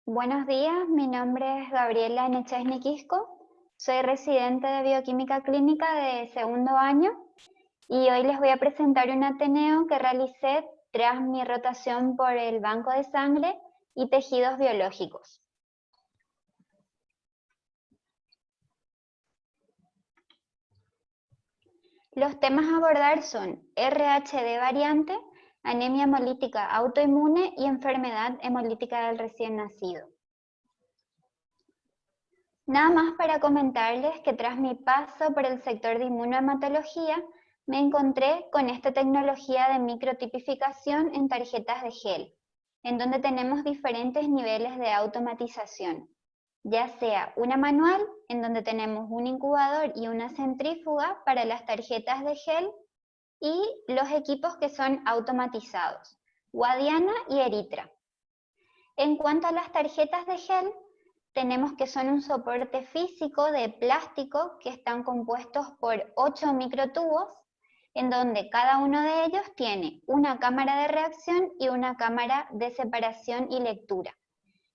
Buenos días, mi nombre es Gabriela Nechesni Quisco, soy residente de Bioquímica Clínica de segundo año y hoy les voy a presentar un ateneo que realicé tras mi rotación por el banco de sangre y tejidos biológicos. Los temas a abordar son RH de variante, anemia hemolítica autoinmune y enfermedad hemolítica del recién nacido. Nada más para comentarles que tras mi paso por el sector de inmunohematología, me encontré con esta tecnología de microtipificación en tarjetas de gel, en donde tenemos diferentes niveles de automatización, ya sea una manual, en donde tenemos un incubador y una centrífuga para las tarjetas de gel, y los equipos que son automatizados, Guadiana y Eritra. En cuanto a las tarjetas de gel, tenemos que son un soporte físico de plástico que están compuestos por 8 microtubos, en donde cada uno de ellos tiene una cámara de reacción y una cámara de separación y lectura,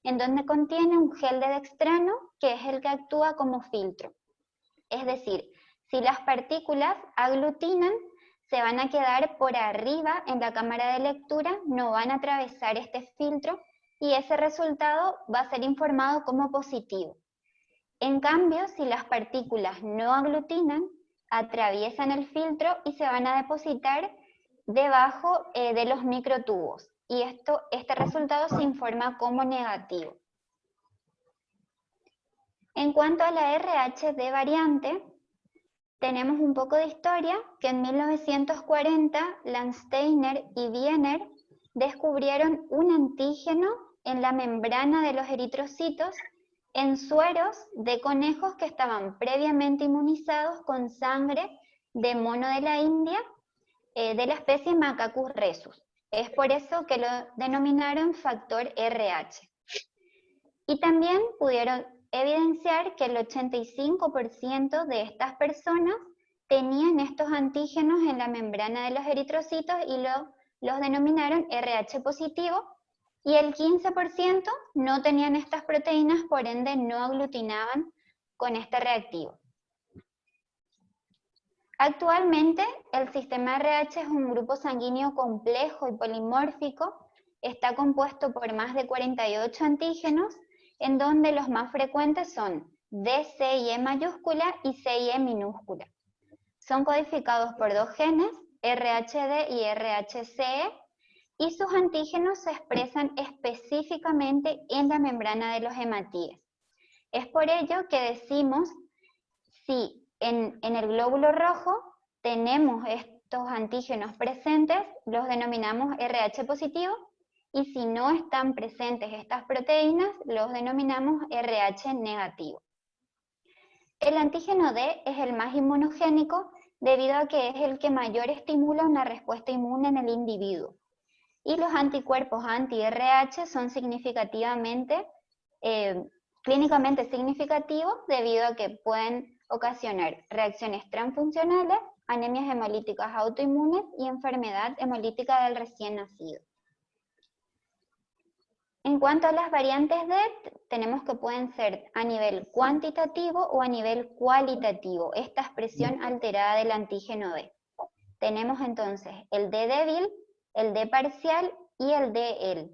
en donde contiene un gel de dextrano que es el que actúa como filtro. Es decir, si las partículas aglutinan, se van a quedar por arriba en la cámara de lectura, no van a atravesar este filtro, y ese resultado va a ser informado como positivo. En cambio, si las partículas no aglutinan, atraviesan el filtro y se van a depositar debajo de los microtubos, y este resultado se informa como negativo. En cuanto a la RH de variante, tenemos un poco de historia, que en 1940 Landsteiner y Wiener descubrieron un antígeno en la membrana de los eritrocitos en sueros de conejos que estaban previamente inmunizados con sangre de mono de la India de la especie Macacus rhesus. Es por eso que lo denominaron factor RH. Y también pudieron evidenciar que el 85% de estas personas tenían estos antígenos en la membrana de los eritrocitos y los denominaron RH positivo, y el 15% no tenían estas proteínas, por ende no aglutinaban con este reactivo. Actualmente el sistema RH es un grupo sanguíneo complejo y polimórfico, está compuesto por más de 48 antígenos, en donde los más frecuentes son D, C y E mayúscula y C y E minúscula. Son codificados por dos genes, RHD y RHCE, y sus antígenos se expresan específicamente en la membrana de los hematíes. Es por ello que decimos, si en el glóbulo rojo tenemos estos antígenos presentes, los denominamos RH positivo, y si no están presentes estas proteínas, los denominamos RH negativo. El antígeno D es el más inmunogénico debido a que es el que mayor estimula una respuesta inmune en el individuo. Y los anticuerpos anti-RH son clínicamente significativos debido a que pueden ocasionar reacciones transfuncionales, anemias hemolíticas autoinmunes y enfermedad hemolítica del recién nacido. En cuanto a las variantes D, tenemos que pueden ser a nivel cuantitativo o a nivel cualitativo, esta expresión alterada del antígeno D. Tenemos entonces el D débil, el D parcial y el DL.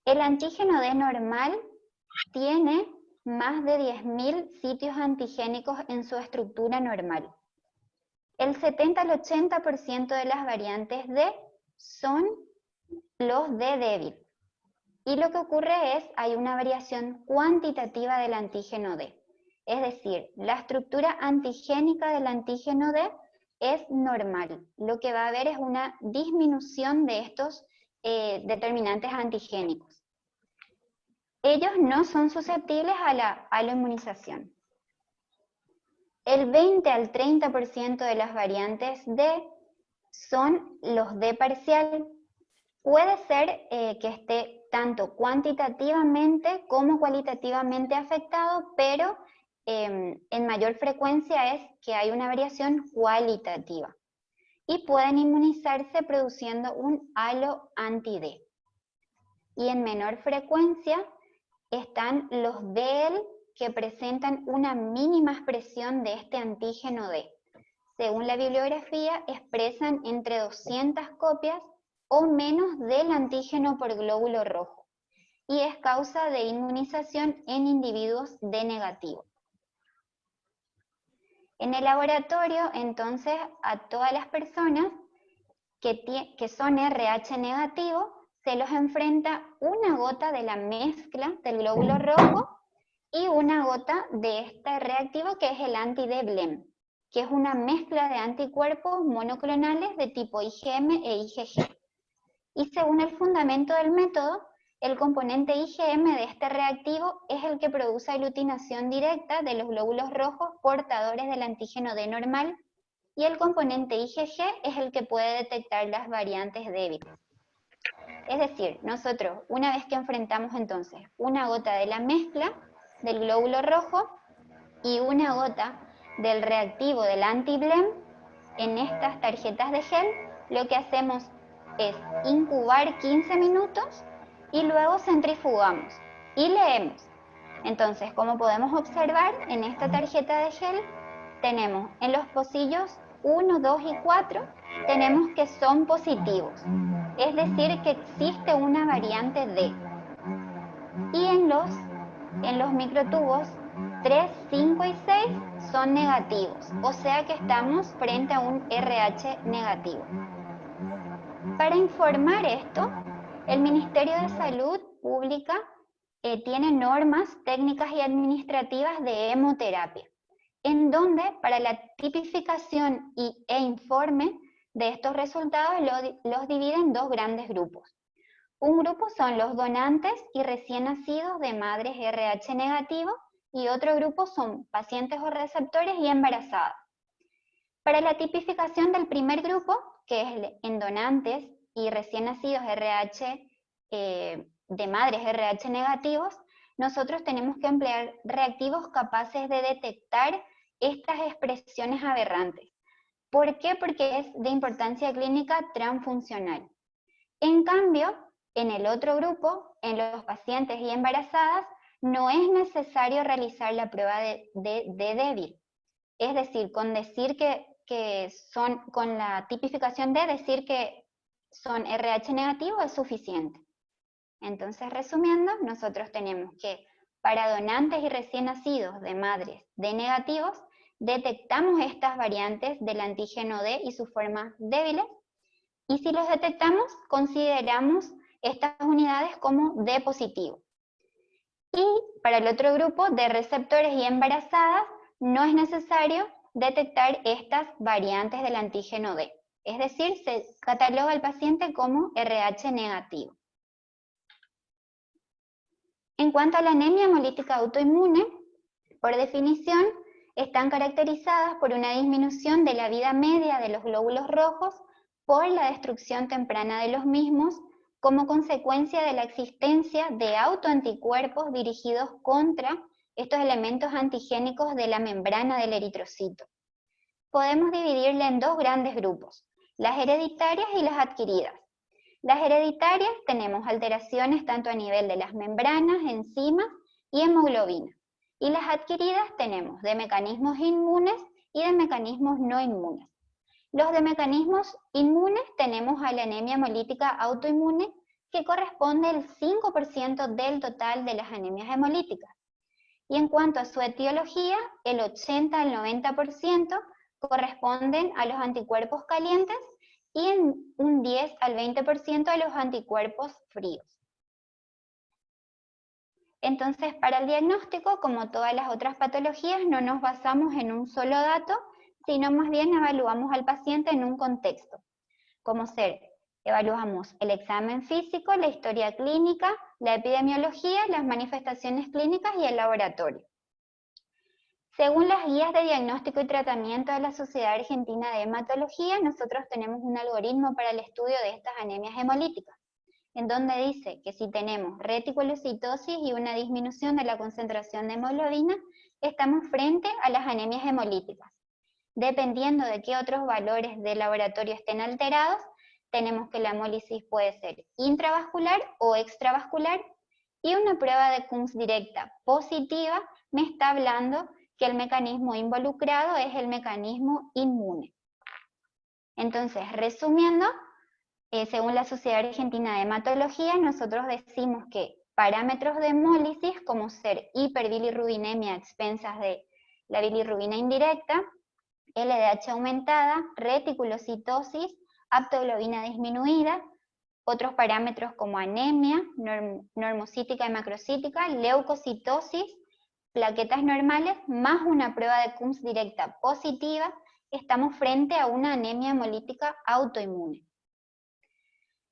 El antígeno D normal tiene más de 10.000 sitios antigénicos en su estructura normal. El 70 al 80% de las variantes D son los D débil. Y lo que ocurre es, hay una variación cuantitativa del antígeno D. Es decir, la estructura antigénica del antígeno D es normal. Lo que va a haber es una disminución de estos determinantes antigénicos. Ellos no son susceptibles a la inmunización. El 20 al 30% de las variantes D son los D parcial. Puede ser que esté tanto cuantitativamente como cualitativamente afectado, pero en mayor frecuencia es que hay una variación cualitativa. Y pueden inmunizarse produciendo un halo anti-D. y en menor frecuencia están los DEL que presentan una mínima expresión de este antígeno D. Según la bibliografía, expresan entre 200 copias o menos del antígeno por glóbulo rojo y es causa de inmunización en individuos D negativo. En el laboratorio, entonces, a todas las personas que son RH negativo, se los enfrenta una gota de la mezcla del glóbulo rojo y una gota de este reactivo que es el anti-D-BLEM, que es una mezcla de anticuerpos monoclonales de tipo IgM e IgG. Y según el fundamento del método, el componente IgM de este reactivo es el que produce aglutinación directa de los glóbulos rojos portadores del antígeno D normal, y el componente IgG es el que puede detectar las variantes débiles. Es decir, nosotros, una vez que enfrentamos entonces una gota de la mezcla del glóbulo rojo y una gota del reactivo del anti-BLEM en estas tarjetas de gel, lo que hacemos es incubar 15 minutos y luego centrifugamos y leemos. Entonces, como podemos observar en esta tarjeta de gel, tenemos en los pocillos 1, 2 y 4, tenemos que son positivos, es decir, que existe una variante D. Y en los microtubos 3, 5 y 6 son negativos, o sea que estamos frente a un RH negativo. Para informar esto, el Ministerio de Salud Pública tiene normas técnicas y administrativas de hemoterapia, en donde para la tipificación e informe de estos resultados los divide en dos grandes grupos. Un grupo son los donantes y recién nacidos de madres RH negativo y otro grupo son pacientes o receptores y embarazadas. Para la tipificación del primer grupo, que es en donantes y recién nacidos RH de madres RH negativos, nosotros tenemos que emplear reactivos capaces de detectar estas expresiones aberrantes. ¿Por qué? Porque es de importancia clínica transfuncional. En cambio, en el otro grupo, en los pacientes y embarazadas, no es necesario realizar la prueba de débil. Es decir, con decir que son, con la tipificación D, decir que son RH negativo es suficiente. Entonces, resumiendo, nosotros tenemos que para donantes y recién nacidos de madres D negativos, detectamos estas variantes del antígeno D y sus formas débiles, y si los detectamos, consideramos estas unidades como D positivo. Y para el otro grupo de receptores y embarazadas, no es necesario detectar estas variantes del antígeno D. Es decir, se cataloga al paciente como RH negativo. En cuanto a la anemia hemolítica autoinmune, por definición, están caracterizadas por una disminución de la vida media de los glóbulos rojos por la destrucción temprana de los mismos como consecuencia de la existencia de autoanticuerpos dirigidos contra estos elementos antigénicos de la membrana del eritrocito. Podemos dividirla en dos grandes grupos, las hereditarias y las adquiridas. Las hereditarias tenemos alteraciones tanto a nivel de las membranas, enzimas y hemoglobina. Y las adquiridas tenemos de mecanismos inmunes y de mecanismos no inmunes. Los de mecanismos inmunes tenemos a la anemia hemolítica autoinmune, que corresponde al 5% del total de las anemias hemolíticas. Y en cuanto a su etiología, el 80 al 90% corresponden a los anticuerpos calientes y en un 10 al 20% a los anticuerpos fríos. Entonces, para el diagnóstico, como todas las otras patologías, no nos basamos en un solo dato, sino más bien evaluamos al paciente en un contexto, como evaluamos el examen físico, la historia clínica, la epidemiología, las manifestaciones clínicas y el laboratorio. Según las guías de diagnóstico y tratamiento de la Sociedad Argentina de Hematología, nosotros tenemos un algoritmo para el estudio de estas anemias hemolíticas, en donde dice que si tenemos reticulocitosis y una disminución de la concentración de hemoglobina, estamos frente a las anemias hemolíticas. Dependiendo de qué otros valores del laboratorio estén alterados, tenemos que la hemólisis puede ser intravascular o extravascular, y una prueba de Coombs directa positiva me está hablando que el mecanismo involucrado es el mecanismo inmune. Entonces, resumiendo, según la Sociedad Argentina de Hematología, nosotros decimos que parámetros de hemólisis, como ser hiperbilirrubinemia a expensas de la bilirrubina indirecta, LDH aumentada, reticulocitosis, aptoglobina disminuida, otros parámetros como anemia, normocítica y macrocítica, leucocitosis, plaquetas normales, más una prueba de Coombs directa positiva, estamos frente a una anemia hemolítica autoinmune.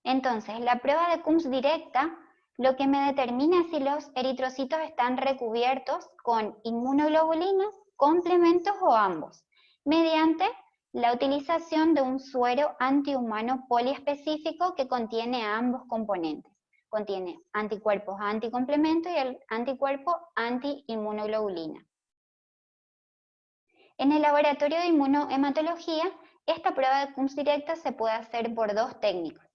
Entonces, la prueba de Coombs directa lo que me determina es si los eritrocitos están recubiertos con inmunoglobulinas, complementos o ambos, mediante la utilización de un suero antihumano poliespecífico que contiene ambos componentes. Contiene anticuerpos anticomplemento y el anticuerpo antiinmunoglobulina. En el laboratorio de inmunohematología, esta prueba de Coombs directa se puede hacer por dos técnicas.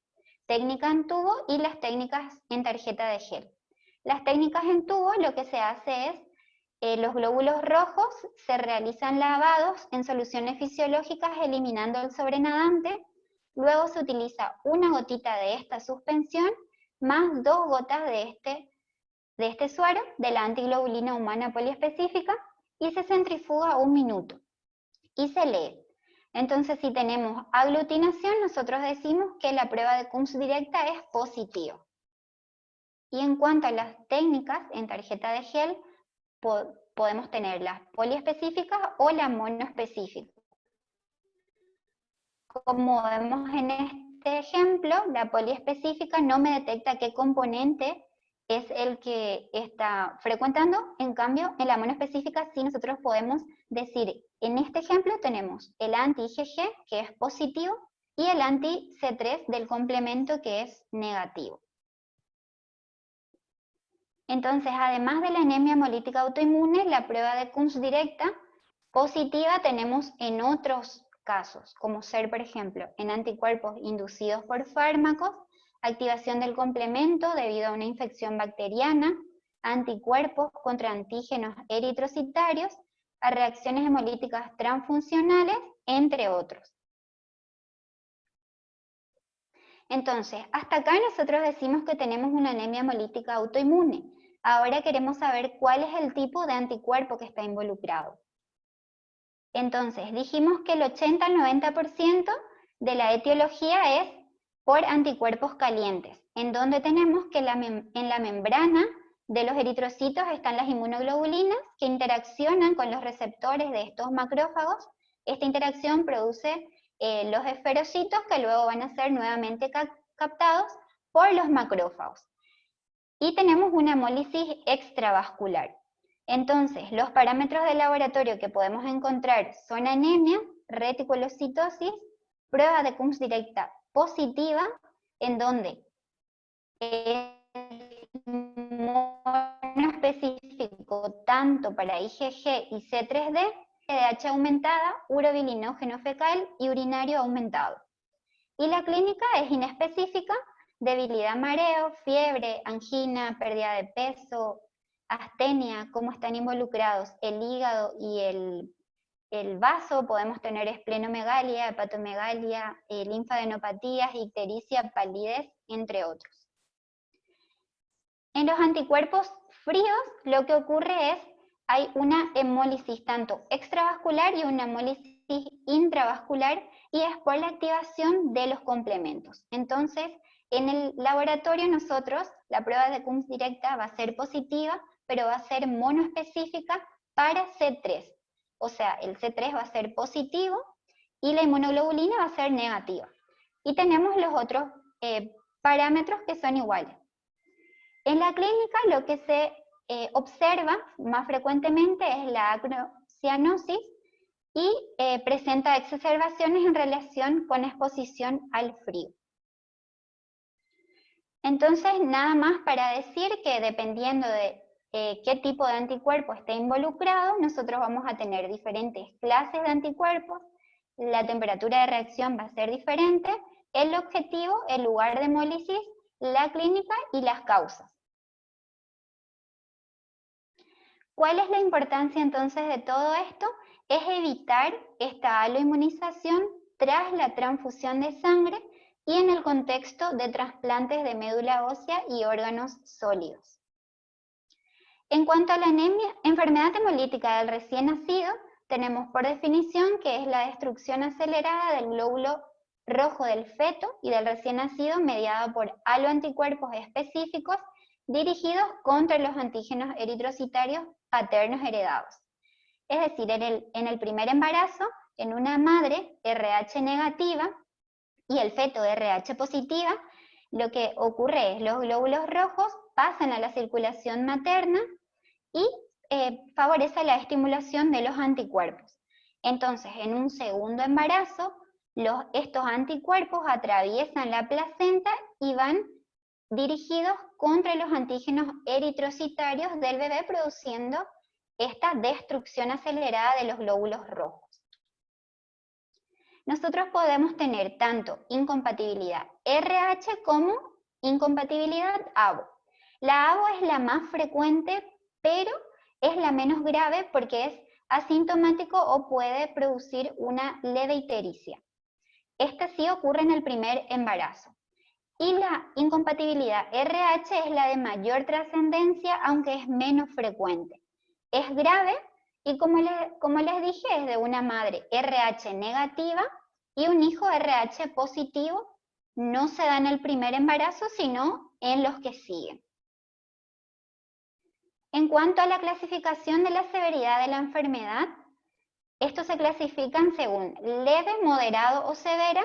Técnica en tubo y las técnicas en tarjeta de gel. Las técnicas en tubo lo que se hace es, los glóbulos rojos se realizan lavados en soluciones fisiológicas eliminando el sobrenadante, luego se utiliza una gotita de esta suspensión más 2 gotas de este suero, de la antiglobulina humana poliespecífica, y se centrifuga 1 minuto y se lee. Entonces, si tenemos aglutinación, nosotros decimos que la prueba de Coombs directa es positiva. Y en cuanto a las técnicas en tarjeta de gel, podemos tener las poliespecíficas o la monoespecífica. Como vemos en este ejemplo, la poliespecífica no me detecta qué componente es el que está frecuentando, en cambio, en la monoespecífica sí nosotros podemos decir, en este ejemplo tenemos el anti-IgG, que es positivo, y el anti-C3 del complemento, que es negativo. Entonces, además de la anemia hemolítica autoinmune, la prueba de Coombs directa positiva tenemos en otros casos, como ser, por ejemplo, en anticuerpos inducidos por fármacos, activación del complemento debido a una infección bacteriana, anticuerpos contra antígenos eritrocitarios, a reacciones hemolíticas transfuncionales, entre otros. Entonces, hasta acá nosotros decimos que tenemos una anemia hemolítica autoinmune. Ahora queremos saber cuál es el tipo de anticuerpo que está involucrado. Entonces, dijimos que el 80 al 90% de la etiología es por anticuerpos calientes, en donde tenemos que en la membrana de los eritrocitos están las inmunoglobulinas que interaccionan con los receptores de estos macrófagos. Esta interacción produce los esferocitos que luego van a ser nuevamente captados por los macrófagos. Y tenemos una hemólisis extravascular. Entonces, los parámetros de laboratorio que podemos encontrar son anemia, reticulocitosis, prueba de Coombs directa positiva, en donde es monoespecífico tanto para IgG y C3d, LDH aumentada, urobilinógeno fecal y urinario aumentado. Y la clínica es inespecífica, debilidad, mareo, fiebre, angina, pérdida de peso, astenia, cómo están involucrados el hígado y el vaso, podemos tener esplenomegalia, hepatomegalia, linfadenopatías, ictericia, palidez, entre otros. En los anticuerpos fríos lo que ocurre es, hay una hemólisis tanto extravascular y una hemólisis intravascular, y es por la activación de los complementos. Entonces, en el laboratorio nosotros, la prueba de Coombs directa va a ser positiva, pero va a ser monoespecífica para C3. O sea, el C3 va a ser positivo y la inmunoglobulina va a ser negativa. Y tenemos los otros parámetros que son iguales. En la clínica lo que se observa más frecuentemente es la acrocianosis y presenta exacerbaciones en relación con exposición al frío. Entonces, nada más para decir que dependiendo de qué tipo de anticuerpo esté involucrado, nosotros vamos a tener diferentes clases de anticuerpos, la temperatura de reacción va a ser diferente el objetivo, el lugar de hemólisis, la clínica y las causas. ¿Cuál es la importancia entonces de todo esto? Es evitar esta aloinmunización tras la transfusión de sangre y en el contexto de trasplantes de médula ósea y órganos sólidos. En cuanto a la anemia, enfermedad hemolítica del recién nacido, tenemos por definición que es la destrucción acelerada del glóbulo rojo del feto y del recién nacido mediada por aloanticuerpos específicos dirigidos contra los antígenos eritrocitarios paternos heredados. Es decir, en el primer embarazo, en una madre RH negativa y el feto RH positiva, lo que ocurre es los glóbulos rojos pasan a la circulación materna y favorece la estimulación de los anticuerpos. Entonces, en un segundo embarazo, estos anticuerpos atraviesan la placenta y van dirigidos contra los antígenos eritrocitarios del bebé, produciendo esta destrucción acelerada de los glóbulos rojos. Nosotros podemos tener tanto incompatibilidad RH como incompatibilidad AVO. La AVO es la más frecuente, pero es la menos grave porque es asintomático o puede producir una leve ictericia. Esta sí ocurre en el primer embarazo. Y la incompatibilidad RH es la de mayor trascendencia, aunque es menos frecuente. Es grave y como les dije, es de una madre RH negativa y un hijo RH positivo. No se da en el primer embarazo, sino en los que siguen. En cuanto a la clasificación de la severidad de la enfermedad, estos se clasifican según leve, moderado o severa,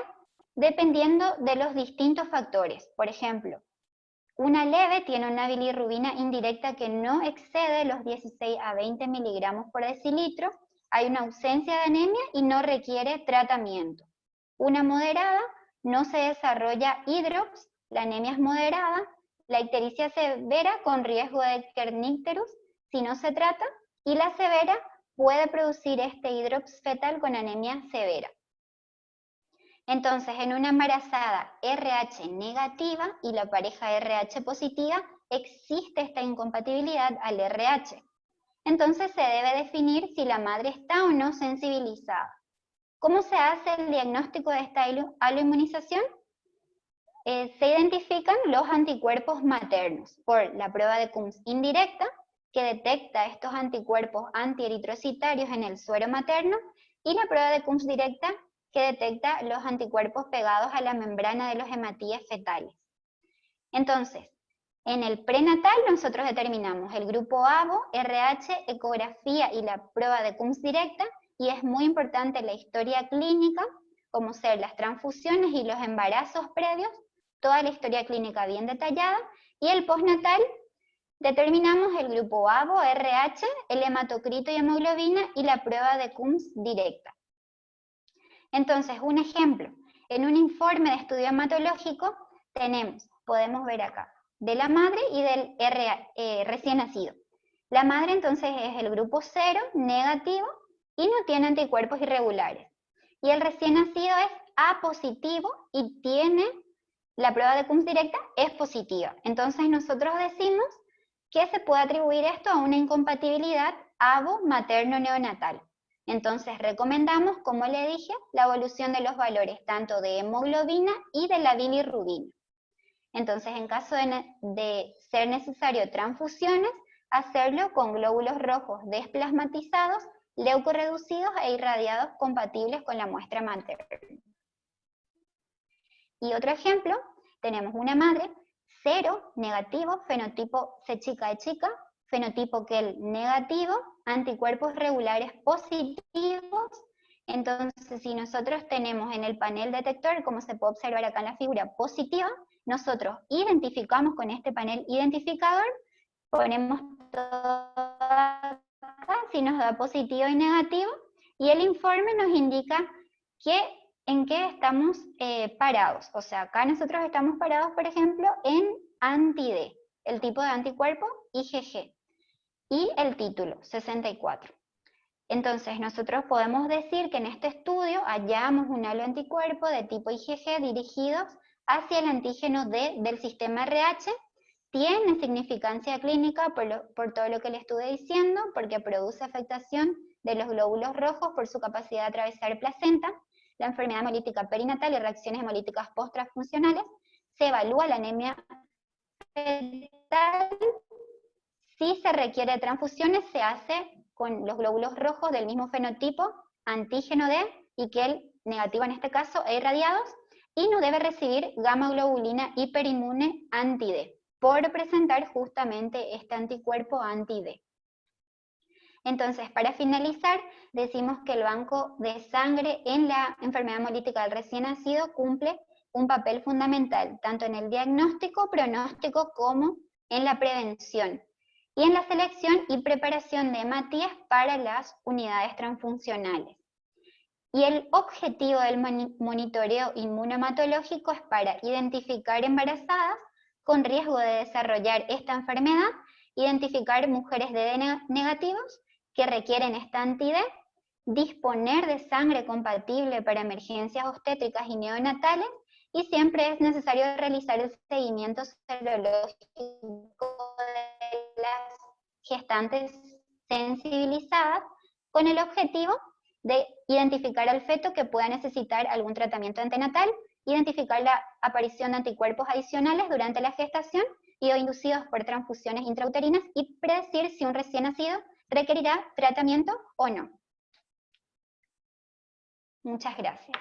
dependiendo de los distintos factores. Por ejemplo, una leve tiene una bilirrubina indirecta que no excede los 16 a 20 miligramos por decilitro, hay una ausencia de anemia y no requiere tratamiento. Una moderada no se desarrolla hidrops, la anemia es moderada, la ictericia severa con riesgo de kernicterus si no se trata, y la severa puede producir este hidrops fetal con anemia severa. Entonces, en una embarazada RH negativa y la pareja RH positiva, existe esta incompatibilidad al RH. Entonces, se debe definir si la madre está o no sensibilizada. ¿Cómo se hace el diagnóstico de esta aloinmunización? Se identifican los anticuerpos maternos por la prueba de Coombs indirecta, que detecta estos anticuerpos antieritrocitarios en el suero materno, y la prueba de Coombs directa, que detecta los anticuerpos pegados a la membrana de los hematíes fetales. Entonces, en el prenatal nosotros determinamos el grupo AVO, RH, ecografía y la prueba de Coombs directa, y es muy importante la historia clínica, como ser las transfusiones y los embarazos previos, toda la historia clínica bien detallada, y el postnatal determinamos el grupo AVO, RH, el hematocrito y hemoglobina y la prueba de Coombs directa. Entonces, un ejemplo, en un informe de estudio hematológico podemos ver acá, de la madre y del recién nacido. La madre entonces es el grupo 0, negativo, y no tiene anticuerpos irregulares. Y el recién nacido es A positivo y tiene la prueba de Coombs directa, es positiva. Entonces nosotros decimos que se puede atribuir esto a una incompatibilidad AVO materno-neonatal. Entonces recomendamos, como le dije, la evolución de los valores tanto de hemoglobina y de la bilirrubina. Entonces, en caso de ser necesario transfusiones, hacerlo con glóbulos rojos desplasmatizados, leucorreducidos e irradiados compatibles con la muestra materna. Y otro ejemplo, tenemos una madre 0, negativo, fenotipo C chica E chica, fenotipo KEL negativo, anticuerpos regulares positivos. Entonces, si nosotros tenemos en el panel detector, como se puede observar acá en la figura, positiva, nosotros identificamos con este panel identificador, ponemos todo acá, si nos da positivo y negativo, y el informe nos indica en qué estamos parados. O sea, acá nosotros estamos parados, por ejemplo, en anti-D, el tipo de anticuerpo IgG, y el título, 64. Entonces, nosotros podemos decir que en este estudio hallamos un halo anticuerpo de tipo IgG dirigidos hacia el antígeno D del sistema RH. Tiene significancia clínica por todo lo que le estuve diciendo, porque produce afectación de los glóbulos rojos por su capacidad de atravesar placenta, la enfermedad hemolítica perinatal y reacciones hemolíticas post-transfuncionales. Se evalúa la anemia fetal. Si se requiere transfusiones, se hace con los glóbulos rojos del mismo fenotipo, antígeno D, y que el negativo en este caso, E irradiados, y no debe recibir gamma globulina hiperinmune anti-D, por presentar justamente este anticuerpo anti-D. Entonces, para finalizar, decimos que el banco de sangre en la enfermedad hemolítica del recién nacido cumple un papel fundamental, tanto en el diagnóstico, pronóstico, como en la prevención, y en la selección y preparación de hematías para las unidades transfuncionales. Y el objetivo del monitoreo inmunohematológico es para identificar embarazadas con riesgo de desarrollar esta enfermedad, identificar mujeres DD negativos que requieren esta anti-D, disponer de sangre compatible para emergencias obstétricas y neonatales, y siempre es necesario realizar el seguimiento serológico de las gestantes sensibilizadas con el objetivo de identificar al feto que pueda necesitar algún tratamiento antenatal, identificar la aparición de anticuerpos adicionales durante la gestación y o inducidos por transfusiones intrauterinas, y predecir si un recién nacido requerirá tratamiento o no. Muchas gracias.